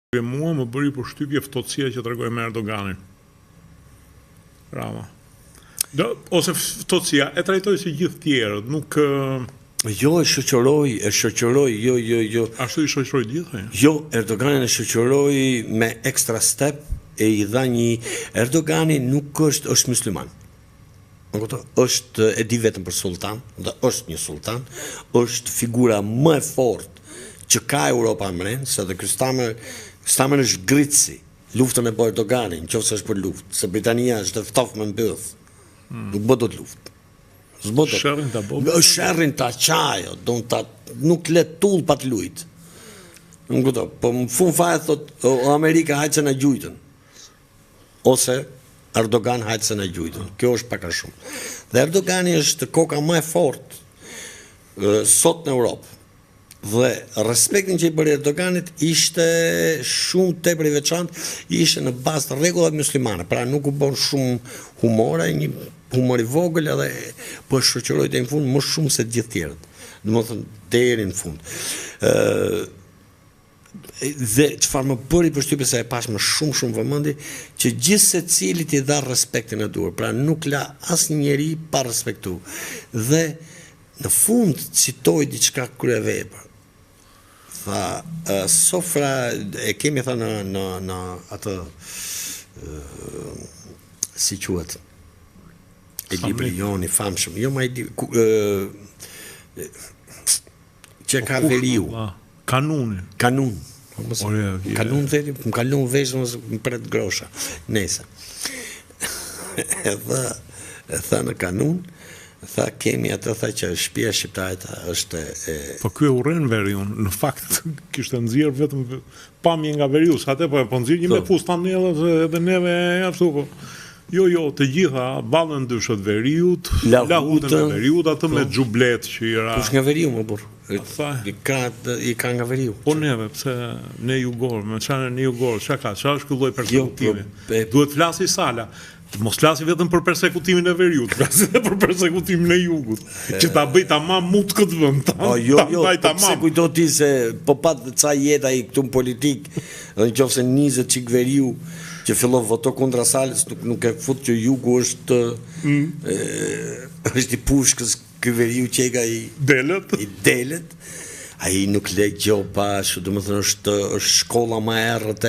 Mua më bëri përshtypje ftohtësia që tregoi me Erdoganin. Rama. Ose ftohtësia e trajtoi si gjithë tjerët, nuk Jo, e shoqëroi, jo. Ashtu i shoqëroi gjithë. Jo, Erdoganin e shoqëroi me extra step e i dha një Erdogani nuk është musliman. Është e di vetëm për sultan, dhe është një sultan, është figura më e fortë që ka Europa mren, se dhe Stamen është gritësi, luftën e bërë Erdoganin, nëse është për luftë, se Britania është të ftofë me mbëth, nuk bë do të luftë. Sherrin ta bëjë. Sherrin ta qajo, nuk le tull pa të lujtë. Nuk këto, po më fund fare thot, Amerika hajtë se në gjujtën, ose Erdogan hajtë se në gjujtën, kjo është pak a shumë. Dhe Erdogani është koka më e fortë sot në Europë. Dhe respektin që i bërë Erdoganit ishte shumë tepër i veçantë, ishte në bazë të rregullave muslimane, pra nuk u bën shumë humore, një humor i vogël edhe po shoqëroi deri në fund më shumë se të gjithë tjerët. Domethënë deri në fund. Dhe çfarë më bëri përshtypje se e pash më shumë vëmendje që gjithë secilit i dha respektin e duhur, pra nuk la asnjë njeri pa respektu. Dhe në fund citoi diçka kryevepër. Tha, sofra e kemi tha në atë si quhet e libri joni famshëm, jo ma që ka veriu Kanun veri, më kalon vesh më pret grosha nese e tha në kanun. Tha kemi atë tha që shtëpia shqiptare është Po ky urren veriun, në fakt kishte nxjerr vetëm pamje nga veriu, sa atë po nxjerr një me fustanellë edhe neve ashtu po. Jo, të gjitha ballën dyshët veriut, lahutën e veriut, atë me xhublet që i ra. Kush nga veriu më burr? I ka nga veriu. Po neve, pse ne jugor, me çfarë ne jugor, çka është ky lloj persekutimi? Duhet flasi Sala. Mos flasi vetëm për persekutimin e veriut, flasi edhe për persekutimin e jugut, që ta bëj tamam mut këtë vend. Jo, pse kujto ti se po pat ca jeta i këtu në politik, dhe nëse 20 çik veriu që fillon voto kundra Salës, nuk e fut që jugu është i pushkës, ky veriu që i delet. Ai nuk le gjë pa, domethënë është shkolla më e errët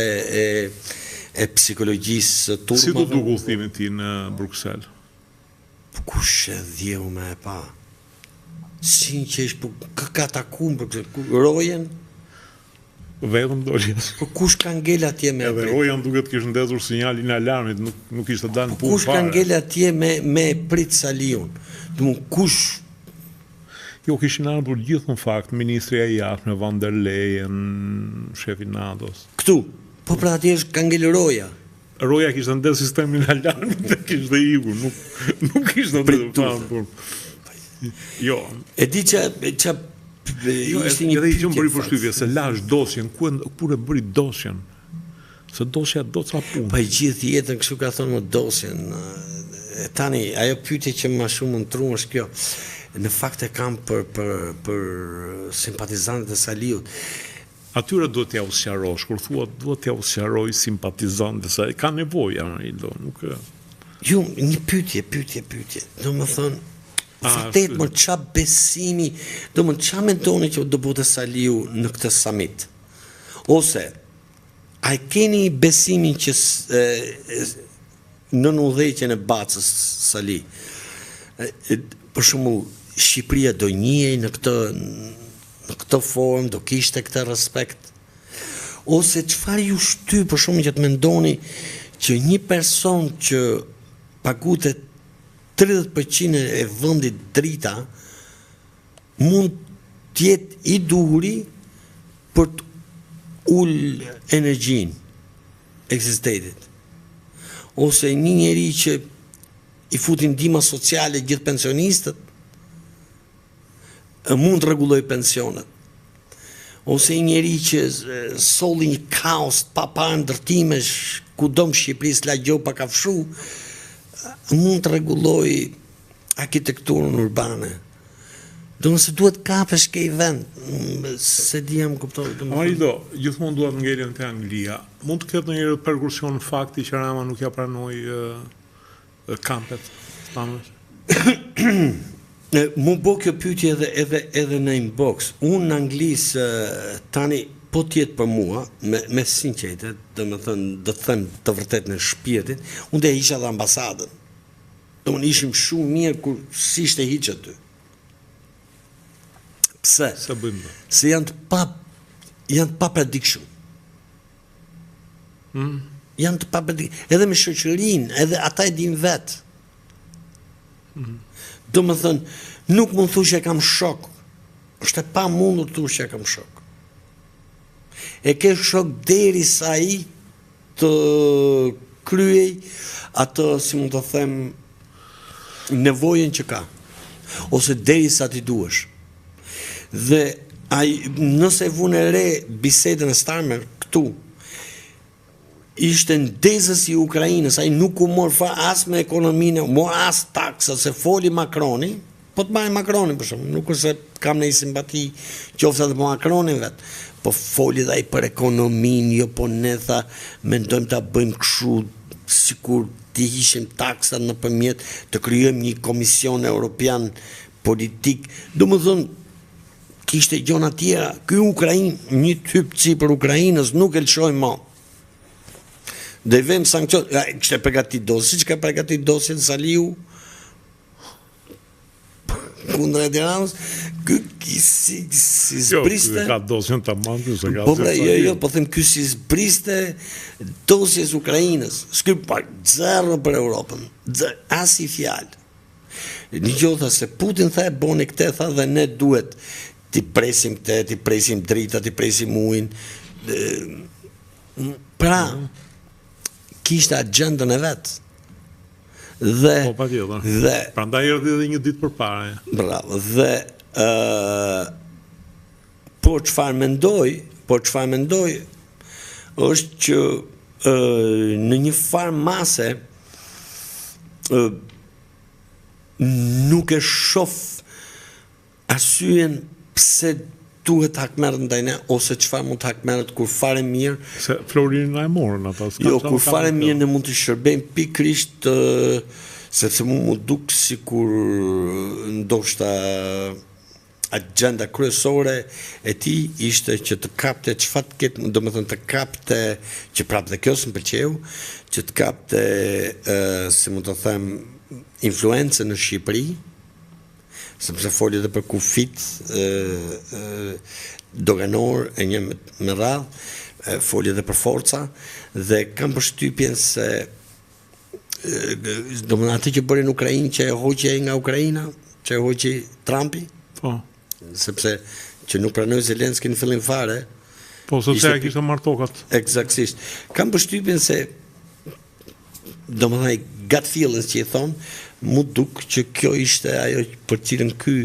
e psikologjisë turme. Si do duk udhëtimin ti në Bruksel? Kush e dhjeu me e pa? Si që ishë, ka takum për rojen? Vetëm doli. Po kush ka ngel atje me... Edhe rojan duket kishtë ndezur sinjalin alarmit, nuk ishte dalë në punë fare. Kush ka ngel atje me prit Saliun? Kush... Jo, kishin ardhur gjithë në fakt, Ministria e Jashtme, Van der Leyen, shefi NATO-s. Këtu? Po pra atje është ka ngel roja. Roja kishte ndezur sistemin alarmit dhe kishte ikur, nuk kishte ndezur. Jo. E di që ishte një pyetje. Edhe bëri përshtypje se lash dosjen, kur e bëri dosjen? Se dosja do ca punë. Pa i gjithë jetën kështu ka thonë më dosjen. Tani, ajo pyetje që më shumë më tru është kjo. Në fakt e kam për simpatizantët e Saliut. Atyre duhet t'ja usqarosh, kur thua duhet t'ja usqaroj simpatizantët, se ka nevojë nuk. Jo, një pyetje. Do më thonë, vërtet më qa besimi, do më qa mendoni që do bëte Saliu në këtë summit? Ose, a keni besimin që në udhëheqjen e Bacës Sali, për shembull, Shqipëria do njihej në këtë formë, do kishte këtë respekt? Ose çfarë ju shty për shkak që të mendoni që një person që pagutet 30% e vendit drita mund të jetë i duhuri për të ullë energjinë ekzistetit? Ose një njeri që i futin ndihma sociale gjithë pensionistët mund të rregulloj pensionet. Ose një njeri që solli një kaos pa ndërtimesh kudo në Shqipëri s'la gjë pa kafshu, mund të rregulloj arkitekturën urbane. Do nëse duhet kapesh ke i vend, se di jam kuptoj. Marido, gjithmonë duhet ngelen te Anglia. Mund të ketë ndonjëherë reperkusion fakti që Rama nuk ja pranoi kampet stanësh? Mu bo kjo pyetje edhe në inbox. Unë në Anglis tani po tjetë për mua, me sinqeritet, do të them të vërtet në shpirtin, unë dhe isha dhe ambasadën. Do më ishim shumë mirë kur si ishte hiqë aty. Pse? Se bëjmë. Se janë të pa prediction. Janë të pa prediction. Edhe me shoqërinë, edhe ata e din vetë. Do më thënë, nuk mund thush e kam shok. Është e pa mundur të thush e kam shok. E ke shok deri sa i të kryej atë, si mund të them, nevojën që ka. Ose deri sa ti duesh. Dhe nëse vune re bisedën e Starmer këtu, ishte ndezës i Ukrajinës, ai nuk u mor fa as me ekonominë, mor as taksa, se foli Macroni, po të marrë Macronin për shumë, nuk është se kam në i simpati qofsa të po Macronin vetë, po foli dhe ai për ekonominë, jo po ne tha, mendojmë ta bëjmë kështu, sikur të ishim taksat në përmjet, të kryojmë një komision europian politik, do më thënë, kishte gjona tjera, ky Ukrainë, një typëci për Ukrajinës, nuk e lëshojmë ma. Dhe i vem sankcion, kështë e përgatit dosje, që ka përgatit dosje në Saliu, kundra e Tiranës, si zbriste... Jo, ka dosjen të mandu, se ka... Po them, ky si zbriste dosjes Ukrajinës, s'ky pa zero për Europën, as i fjalë. Një gjotha se Putin tha e boni këte, tha dhe ne duhet t'i presim këte, t'i presim drita, t'i presim ujin. Pra, kishte agendën e vetë. Dhe... Po, pa tjetër. Prandaj erdhi edhe një ditë përpara. Bravo. Dhe... po çfarë mendoj, është që në një farë mase nuk e shoh arsyen pse duhet hakmerët ndaj ne, ose çfarë mund të hakmerët kur fare mirë. Se Florin na e morën ata. Jo, kur fare mirë ne mund të shërbejmë pikërisht, sepse mu duk sikur ndoshta agenda kryesore e tij ishte që të kapte çfarë të ketë, domethënë të kapte, që prapë dhe kjo s'm pëlqeu, që të kapte, si mund të them, influencën në Shqipëri, sepse foli edhe për kufit doganor e një me radhë, foli edhe për forca, dhe kam përshtypjen se domethënë atë që bëri në Ukrainë, që e hoqi nga Ukraina, që e hoqi Trumpi, sepse që nuk pranoi Zelenski në fillim fare. Po, sepse ai kishte marrë tokat. Eksaktësisht. Kam përshtypjen se domethënë gut feelings që i thon, mu duk që kjo ishte ajo për cilën ky.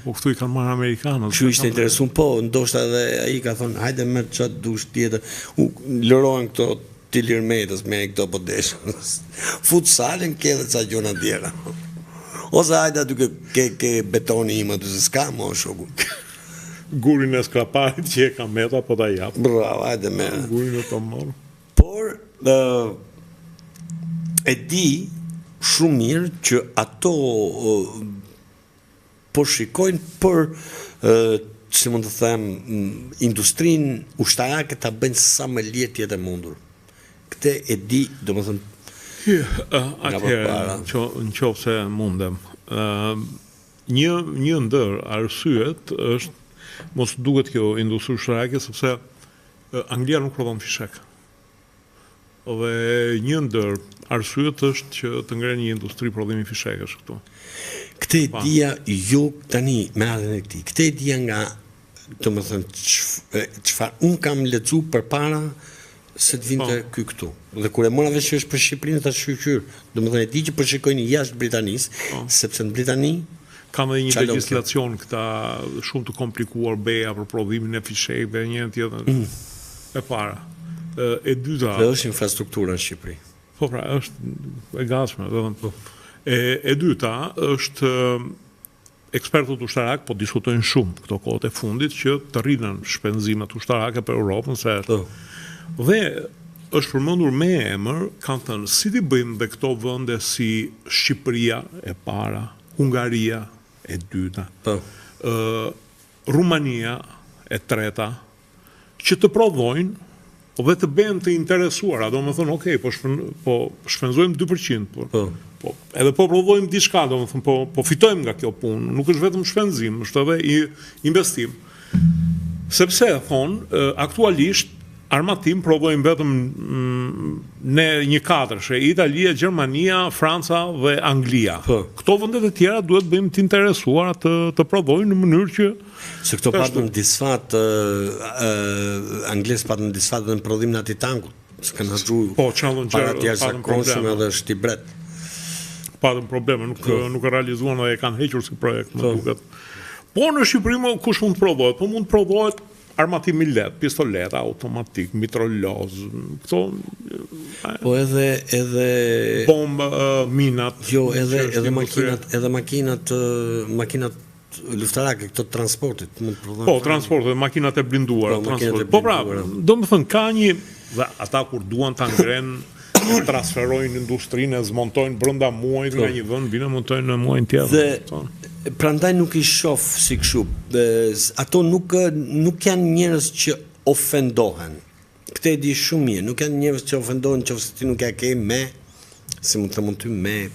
Po këtu i kanë marrë amerikanët. Kështu ishte interesuar, po, ndoshta edhe ai ka thonë, hajde me çat dush tjetër. Lërohen këto Tilir Metës me këto po deshën. Futsalin ke edhe ca gjona tjera. Ose hajde aty ke betoni im aty se s'ka mo shoku. Gurin e sklaparit që e ka meta, po ta jap. Bravo, hajde me. Gurin e ta marr. Por e di shumë mirë që ato po shikojnë për, si mund të them, industrinë ushtarake ta bëjnë sa më lirë tjetë e mundur. Këte e di, do më thëmë, atëherë, në qofë se mundem, një ndër arsyet është, mos duket kjo industri ushtarake, sepse Anglia nuk prodhon fishek. Dhe një ndër arsyet është që të ngrenë një industri prodhimi fishekësh këtu. Këtë e dia jo tani me radhën e këtij. Këtë e dia nga, domethënë, çfarë un kam lexuar përpara se të vinte ky këtu. Dhe kur e mora vesh që është për Shqipërinë, ta shqyrë. Domethënë e di që po shikojnë jashtë Britanisë, sepse në Britani kam edhe një legjislacion këta shumë të komplikuar beja për prodhimin e fishekëve, një tjetër e para. E dyta... Dhe është infrastruktura në Shqipëri. Po pra, është e gatshme. E dyta është ekspertët ushtarak po diskutojnë shumë këto kohët e fundit që të rrinën shpenzimet ushtarake për Europën, se dhe është përmendur me emër, kanë thënë si t'i bëjmë dhe këto vende si Shqipëria e para, Hungaria e dyta, Rumania e treta, që të prodhojnë dhe të bëjnë të interesuara, do më thënë, okej, po shpenzojmë 2%, edhe po prodhojmë diçka, do më thënë, po fitojmë nga kjo punë, nuk është vetëm shpenzim, është edhe investim. Sepse, thonë, aktualisht, armatim prodhojmë vetëm në një katërshe, Italia, Gjermania, Franca dhe Anglia. Këto vendet e tjera duhet bëjmë të interesuara të prodhojnë në mënyrë që se këto patën disfat, Anglisë patën disfat dhe në prodhim në ati tankut, se kanë haqru para tjerë zakonshme edhe shtibret. Patën probleme, nuk e realizuan dhe e kanë hequr si projekt, më duket. Po në Shqipëri kush mund të prodhohet? Po mund të prodhohet armatim i lehtë, pistoleta, automatik, mitroloz, këto... Po edhe... Bombë, minat... Jo, edhe makinat luftarake, këto transportit. Po, transportit, makinat e blinduara. Po pra, do më thënë, ka një... Dhe ata kur duan të ngrenë, transferojnë industrinë, zmontojnë brënda muajt nga një vënd, bine montojnë në muajnë tjetër. Prandaj nuk I shoh si kështu. Ato nuk janë njerëz që ofendohen. Këtë e di shumë mirë. Nuk janë njerëz që ofendohen nëse ti nuk ja ke me, si mund të mund ty me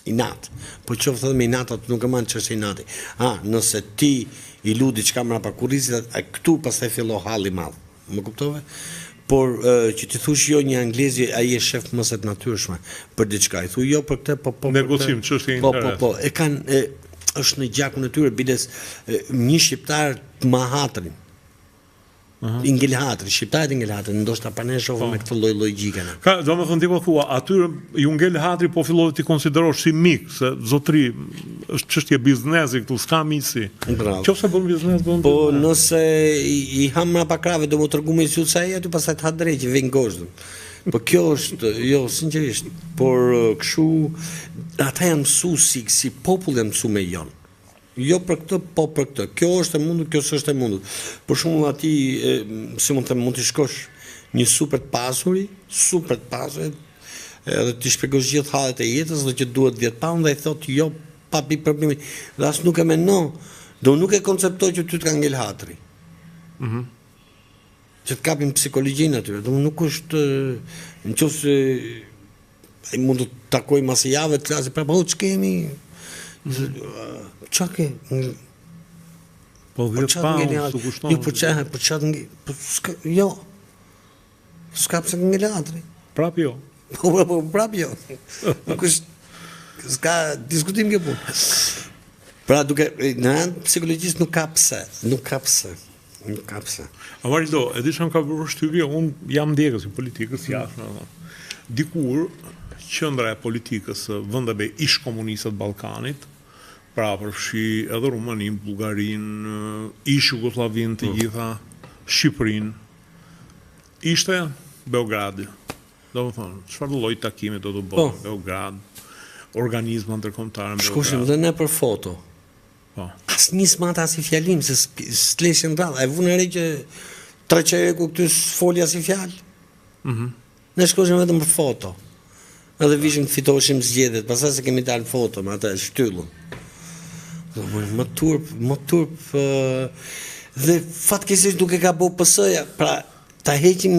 inat. Po qoftë edhe me inat, atë nuk e marr çështë inati. Nëse ti I ludi çka mrapa kurrizit, këtu pastaj fillo halli I madh. Më kuptove? Por që ti thush jo një anglezi, ai është shef mëse të natyrshme për diçka. I thu jo për këtë, po negocim, çështje interes. Po, e kanë është në gjakun e tyre bides një shqiptar të Mahatrin. Ingelhatri, shqiptarët Ingelhatri, ndoshta pa ne shohim me këtë lloj logjikën. Do të thënë ti po thua, atyre ju Ingelhatri po fillove ti konsiderosh si mik, se zotri është çështje biznesi këtu, s'ka miqsi. Qofse bën biznes, bën. Po nëse I ham mrapa krave do më tregu me sy sa aty pastaj të ha drejt vin goshtën. Po kjo është, jo, sinqerisht, por kështu ata janë mësuesi si popull janë mësuar me jon. Jo për këtë, po për këtë. Kjo është e mundur, kjo s'është e mundur. Për shembull aty, si mund të shkosh një super të pasur, edhe ti shpjegosh gjithë hallet e jetës dhe që duhet 10 pound dhe I thotë jo, pa pi problemi. Dhe as nuk e mendon, do nuk e konceptoj që ty të ka ngel hatri. Që të kapin psikologjinë aty, do nuk është nëse ai mund të takoj mas javë të klasë, po ç'kemi? Çake po 10 pound su kushton. Jo. S'ka pse ngelatri. Prap jo. Po prap jo. Nuk është s'ka diskutim kjo punë. Pra duke në anë psikologjisë nuk ka pse. Amarildo, e di çam ka bërë shtypje, unë jam ndjekës I politikës jashtë, dikur qendra e politikës së vendeve ish komunistët Ballkanit, pra përfshi edhe Rumaninë, Bullgarinë, ish Jugosllavinë të gjitha, Shqipërinë, ishte Beogradi. Do të thonë, çfarë lloj takimi do të bëjë Beograd, organizma ndërkombëtar në Beograd. Shkoshim dhe ne për foto. Po. Asnjë smata as I fjalim, se s'leshin rradh. E vunë re që treqereku këty folja si fjalë. Ne shkoshim vetëm për foto. Edhe vishim të fitoheshim zgjedhjet, pastaj se kemi dalë foto me atë shtyllën. Më turp dhe fatkeqësisht duke ka bëu PS-ja, pra ta heqim,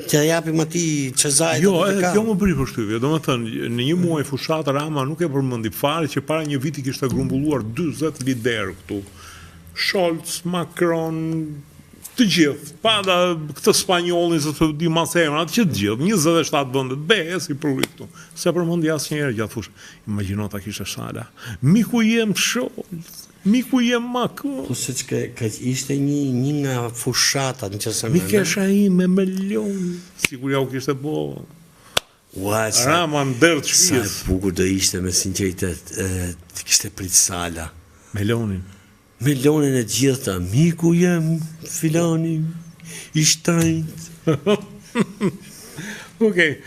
t'ja japim atij Çezajt. Jo më bëri përshtypje. Domethënë, në një muaj fushat Rama nuk e përmendi fare që para një viti kishte grumbulluar 40 lider këtu. Scholz, Macron, të gjithë, pada këtë spanjollin se të di mas emra, që të gjithë, 27 vendet, si përri këtu. Se përmendi asnjëherë gjatë fushë. Imagjino ta kishte Sala. Miku jem Scholz, miku jem Macron. Po se ka ishte një nga fushatat nëse më. Mikesha ime me milion. Siguria u kishte bo. Rama ndër të shpijës. Sa bukur do ishte me sinqeritet, të kishte prit Sala. Milionin e gjitha, miku jem, filani, I shtrejt. Okej.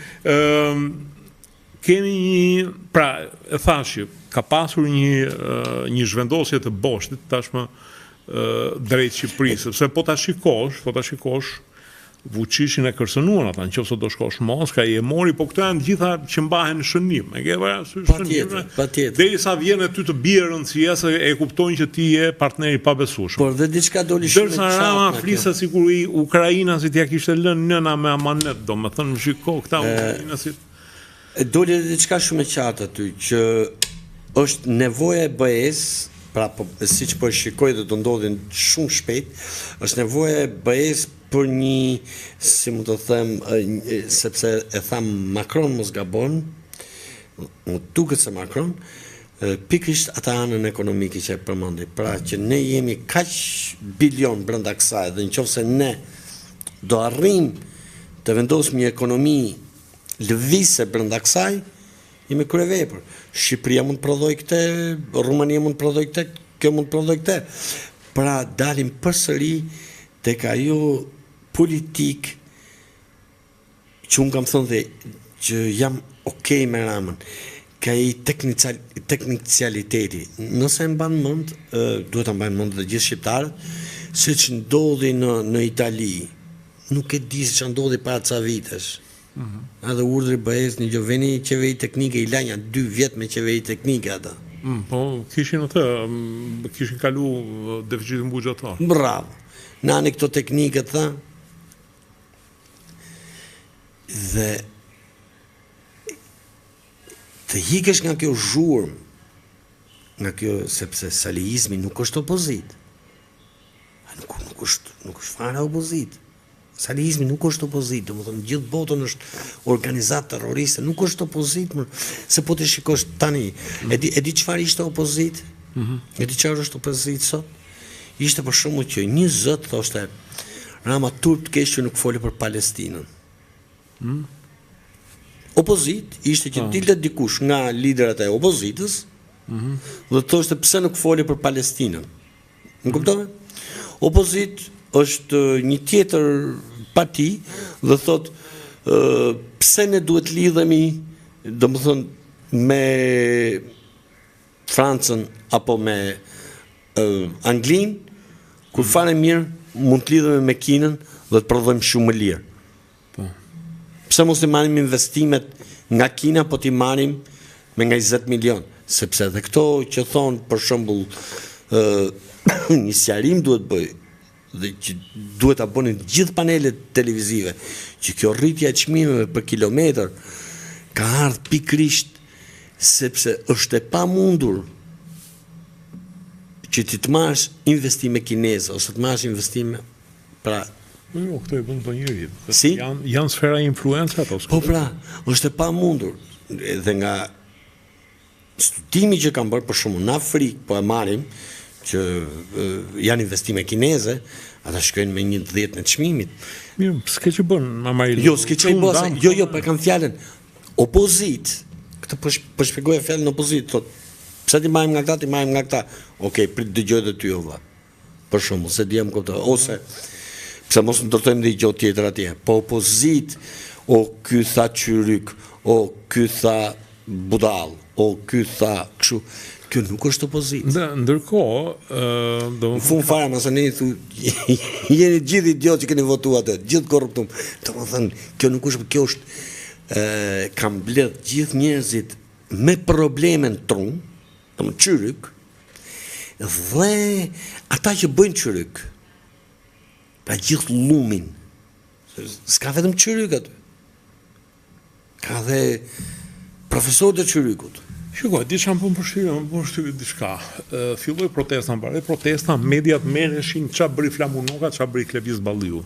Kemi një, pra, e thashë, ka pasur një zhvendosje të boshtit tashmë drejt Shqipërisë, sepse po ta shikosh, Vučićin e kërcënuan ata, nëse do shkosh Moskë, ai e mori, po këto janë gjitha që mbahen në shënim. E ke parasysh shënime? Patjetër. Derisa vjen ty të bie rëndësia se e kuptojnë që ti je partner i pabesueshëm. Por dhe diçka doli shumë e qartë. Dërsa Rama flisë sikur Ukraina si t'ia kishte lënë nëna me amanet, domethënë shiko këta ukrainasit. Doli diçka shumë e qartë aty që është nevoja e BE-s, pra siç po shikoj dhe do ndodhin shumë shpejt, është nevoja e BE-s për një, si mund të them, sepse e tham Macron mos gabon, më duket se Macron, pikrisht ata anën ekonomike që e përmendi, pra që ne jemi kaq bilion brenda kësaj dhe nëse ne do arrim të vendosim një ekonomi lëvizse brenda kësaj, jemi kryevepër. Shqipëria mund të prodhojë këtë, Rumania mund të prodhojë këtë, kjo mund të prodhojë këtë. Pra dalim përsëri tek ajo politik që unë kam thënë dhe që jam okej me Ramën, ka i teknicaliteti. Nëse e mban mend, duhet ta mbajnë mend dhe gjithë shqiptarët, se që ndodhi në Itali, nuk e di se që ndodhi para ca vitesh. Edhe urdhri BE-s një veni qeveri teknike i lanja 2 vjet me qeveri teknike ata. Po kishin kalu deficitin buxhetar. Bravo. Nani këto teknike tha. Dhe të hikesh nga kjo zhurmë, nga kjo, sepse saliizmi nuk është opozit. Nuk është fare opozit. Saliizmi nuk është opozit, domethënë gjithë botën është organizatë terroriste, nuk është opozit, se po të shikosh tani, e di çfarë ishte opozit? E di çfarë është opozit sot? Ishte për shembull që një zot thoshte Rama turp të keq që nuk foli për Palestinën. Opozit ishte që dilte dikush nga liderat e opozitës dhe thoshte pse nuk foli për Palestinën. Më kuptove? Opozit është një tjetër parti dhe thot pse ne duhet lidhemi, domethënë me Francën apo me Anglinë, kur fare mirë mund të lidhemi me Kinën dhe të prodhojmë shumë më lirë. Pse mos të marrim investimet nga Kina, po t'i marrim me nga 20 milion, sepse dhe këto që thonë për shembull një sjarim duhet bëj dhe që duhet ta bënin gjithë panelet televizive, që kjo rritja e çmimeve për kilometër ka ardhur pikërisht sepse është e pamundur që ti të marrësh investime kineze ose të marrësh investime pra Jo, këto e bën të njëri. Si? Janë sfera influenca ato. Po pra, është e pamundur. Dhe nga studimi që kam bërë për shembull në Afrikë, po e marrim që janë investime kineze, ata shkojnë me 1/10 në çmimit. Mirë, s'ke që bën, Mamaril. Jo, s'ke që i bën. Jo, për kam fjalën opozit. Këtë po shpjegoj fjalën opozit, thot, pse ti marrim nga këta, ti marrim nga këta. Okej, prit dëgjoj të ty o vlla. Për shembull, se diam kuptoj, ose pse mos ndërtojmë dhe i gjotë tjetër atje. Po opozit, o ky tha qyryk, o ky tha budall, o ky tha kështu. Kjo nuk është opozit. Ndërkohë, në fund fare, mëse ne thu, jeni gjithë idiot që keni votuar atë, gjithë korruptum. Domethënë, kjo nuk është, kjo është kam mbledh gjithë njerëzit me problemen tron, domethënë qyryk, dhe ata që bëjnë qyryk. Pra gjithë lumin. S'ka vetëm qyryk aty. Ka dhe profesorët e qyrykut. Shikoj, di çam po përshtyr diçka. Filloi protesta, mbare protesta, mediat merreshin ç'a bëri Flamunoka, ç'a bëri Klevis Balliu.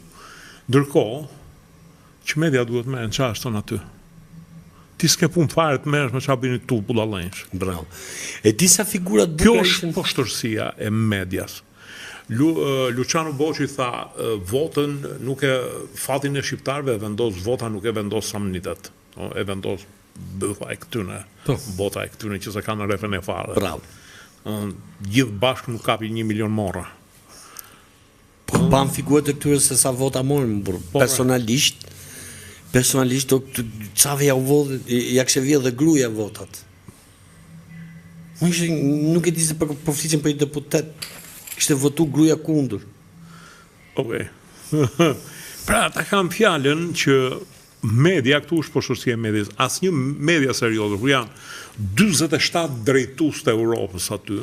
Ndërkohë, që media duhet merren ç'a ashton aty. Ti s'ke punë fare të merresh me ç'a bëni tu budallënsh. Bravo. E disa figura të Kjo është poshtërsia e medias. Luciano Boçi tha votën nuk e fatin e shqiptarëve e vendos vota nuk e vendos samnitet. E vendos bëfa e këtyne, bota e këtyne që se kanë refen e fare. Bravo. Gjithë bashkë nuk kapi 1 milion morra. Po ban figurat e këtyre se sa vota morën, personalisht çave ja u vodhë, ja kishte vjedhë dhe gruaja votat. Nuk e di se po flisim për një deputet. Kishte votu gruaja kundër. Okej. Pra, ta kam fjalën që media, këtu është poshërsia e medias, asnjë media serioze, kur janë 47 drejtues të Europës aty,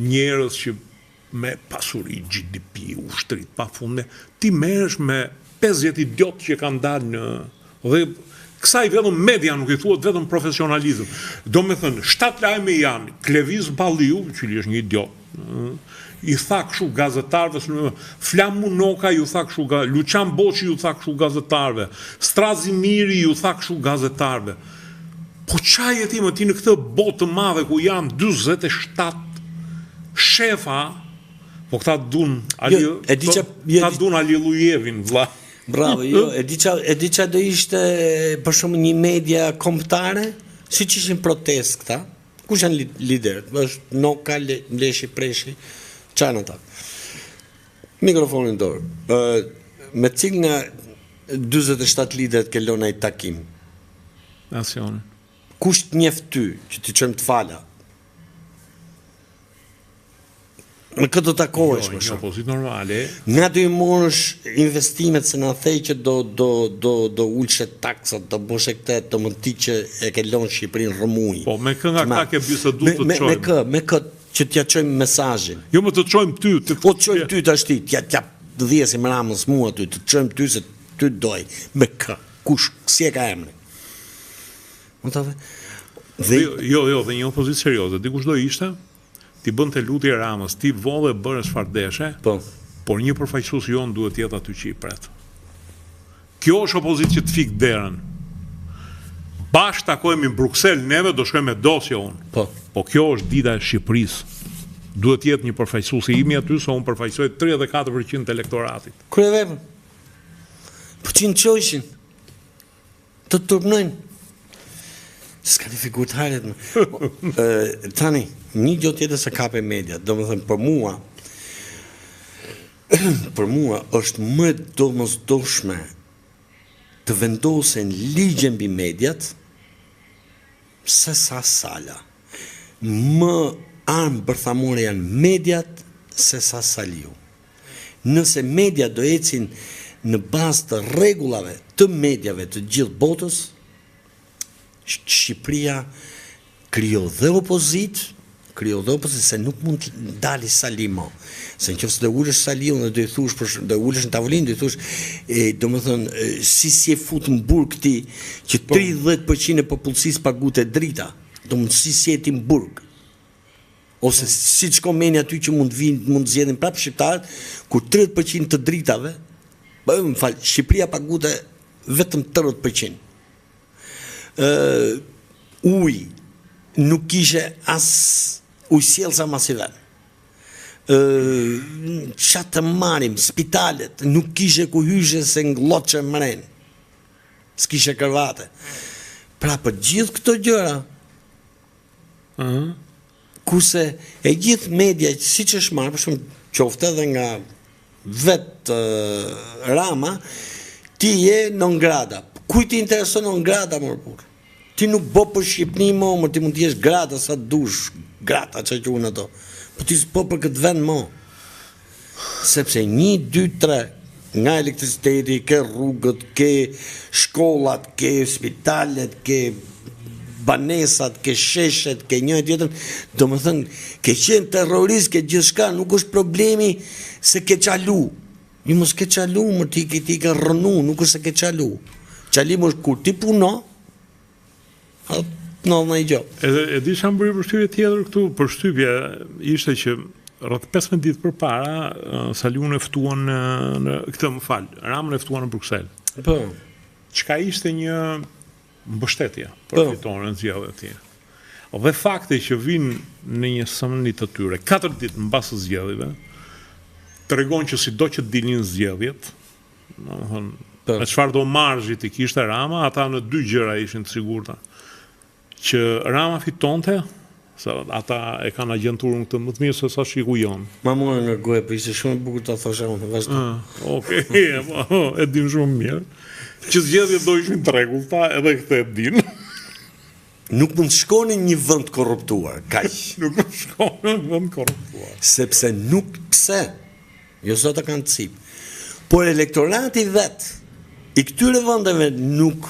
njerëz që me pasuri, GDP, ushtrit, pafundme, ti merresh me 50 idiot që kanë dalë në dhe kësaj vetëm media nuk i thuhet vetëm profesionalizëm. Do me thënë, 7 lajme janë, Kleviz Balliu, që është një idiot, i tha kështu gazetarëve, Flam Munoka ju tha kështu, Luçan Boçi ju tha kështu gazetarëve, Strazi Miri ju tha kështu gazetarëve. Po çaj e ti më ti në këtë botë të madhe ku janë 47 shefa, po këta dun Ali Lujevin, vlla. Bravo, e di qa do ishte për shumë një media kombëtare, si që ishin protest këta, kush janë liderët, është Noka, Mleshi, Preshi, qanë ata. Mikrofonin dorë, me cilë nga 27 liderët ke lona i takim? Nacionin. Kush të njef ty, që ti qëmë të fala? Në këtë do takohesh më shumë. Një opozit normale. Nga do i morësh investimet se na thej që do ulshe taksat, do bësh këtë, do mund ti që e ke lënë Shqipërinë rrëmuj. Po me kë nga ka ke bisedu të çojmë. Me kë që t'ja çojmë mesazhin. Jo më të çojmë ty, Po të çojmë ty tash ti, t'ja dhjesim Ramës mua ty, të çojmë ty se ty doj. Me kë? Kush si e ka emrin? Mund ta ve. Jo, dhe një opozit serioze, dikush do ishte ti bën të lutje Ramës, ti vodhe bërë çfarë deshe, por një përfaqësues jon duhet jetë aty që i pret. Kjo është opozit që të fik derën. Bashkë takohemi në Bruksel, neve do shkojmë me dosje unë. Po kjo është dita e Shqipërisë. Duhet jetë një përfaqësues i imi aty, se unë përfaqësoj 34% të elektoratit. Kryevepër. Po që në qojshin, të turnojnë. S'ka një figurë të haret më. Tani, një gjë tjetër se kape media, do më thëmë për mua është më domosdoshme të vendosen ligje mbi mediat se sa sala. Më armë bërthamore janë mediat se sa saliu. Nëse media do ecin në bazë të rregullave të mediave të gjithë botës, Shqipëria krijo dhe opozit se nuk mund të dali Sali më. Se nëse do ulesh Saliu dhe do i thush do ulesh në tavolinë, do i thush do më thënë si e fut në burg ti që 30% e popullsisë paguhet drita. Do më si e ti në burg. Ose si që komeni aty që mund zgjedhin prapë shqiptarët, kur 30% të dritave, më fal, Shqipëria paguhet vetëm 30%. Uj nuk kishe as ujësjelsa masiven. Qatë të marim, spitalet, nuk kishe ku hyshe se nglot që mren. S'kishe kërvate. Pra për gjithë këto gjëra, kurse e gjithë media, si që shmarë, për shumë qofte dhe nga vetë Rama, ti je non grada. Kuj ti intereson non grada, mërë burë? Ti nuk bo për Shqipni mo, më ti mund t'jesh grada sa dush, grata që që unë ato. Po ti s'po për këtë vend mo. Sepse 1, 2, 3, nga elektrisiteti, ke rrugët, ke shkollat, ke spitalet, ke banesat, ke sheshet, ke një e tjetër, do më thënë, ke qenë terrorist, ke gjithë shka, nuk është problemi se ke qalu. Një mos ke qalu, më ti ke rënu, nuk është se ke qalu. Qalim është kur ti puno, në i gjo. E di që më bërë përshtypje tjetër këtu, përshtypje ishte që rrët 15 ditë për para, Saliun e ftuan në këtë më falë, Ramën e ftuan në Bruksel. Çka ishte një mbështetje për fitoren zgjedhjet e tij. Dhe fakti që vinë në një sëmëni të tyre, 4 ditë në basë zgjedhjeve, tregon që si do që dilnin zgjedhjet, me çfarë do marzhit i kishte Rama, ata në 2 gjëra ishin të sigurta. Që Rama fitonte, se ata e kanë agjenturën këtë më të mirë se sa shiku jonë. Ma mua nga goje, për ishte shumë bukur të thosha unë, vazhdo. Okej, e dim shumë mirë. Që zgjedhjet do ishin të rregullta, edhe këtë e din. nuk mund të shkoni në një vend korruptuar, kaq. Nuk shkon në vend korruptuar. Sepse nuk pse. Jo sot e kanë të cip. Por elektorati vet i këtyre vendeve nuk,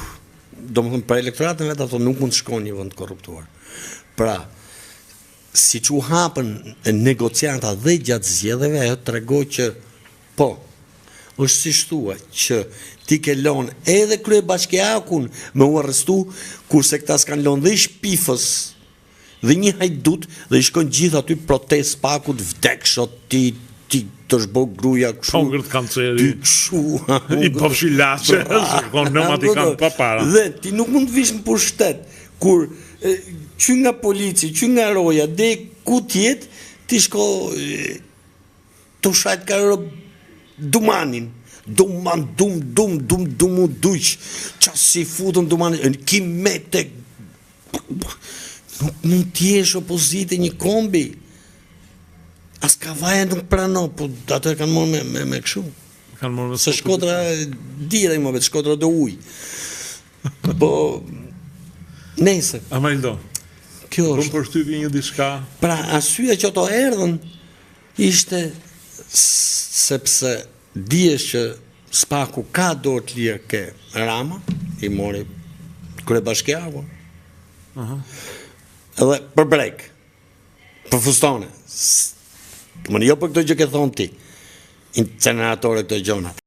domethënë për elektoratin vet ato nuk mund të shkojnë në një vend korruptuar. Pra, siç u hapën negociata dhe gjatë zgjedhjeve, ajo tregoi që po, është si thua që ti ke lënë edhe kryebashkiakun me u arrestu, kurse këta s'kan lënë dhe shpifës dhe një hajdut dhe i shkojnë gjithë aty protest pakut vdekshot ti të shbo gruja këshu. Hongërt kanceri. Ti këshu. I pafshilache, shkon në mati kanë pa para. Dhe ti nuk mund të vish në pushtet, kur që nga polici, që nga roja, dhe ku tjetë, ti shko të shajt ka dumanin. Duman, dum u dujq. Qas si futën dumanin, ki me të... Nuk mund t'jesh opozite një kombi. As ka vaja nuk prano, po ato e kanë morë me këshu. Kanë morë me se Shkodra, dira i më vetë, Shkodra do uj. Po, nese. Amarindo, kjo është. është. Përshtypje një diçka. Pra, asyja që ato erdhen, ishte sepse dihesh që Spaku ka dorë të lirë ke Rama, i mori kryebashkiaku. Edhe për brek, për fustone, më jo për këto gjë ke thonë ti, inceneratore këto gjonat.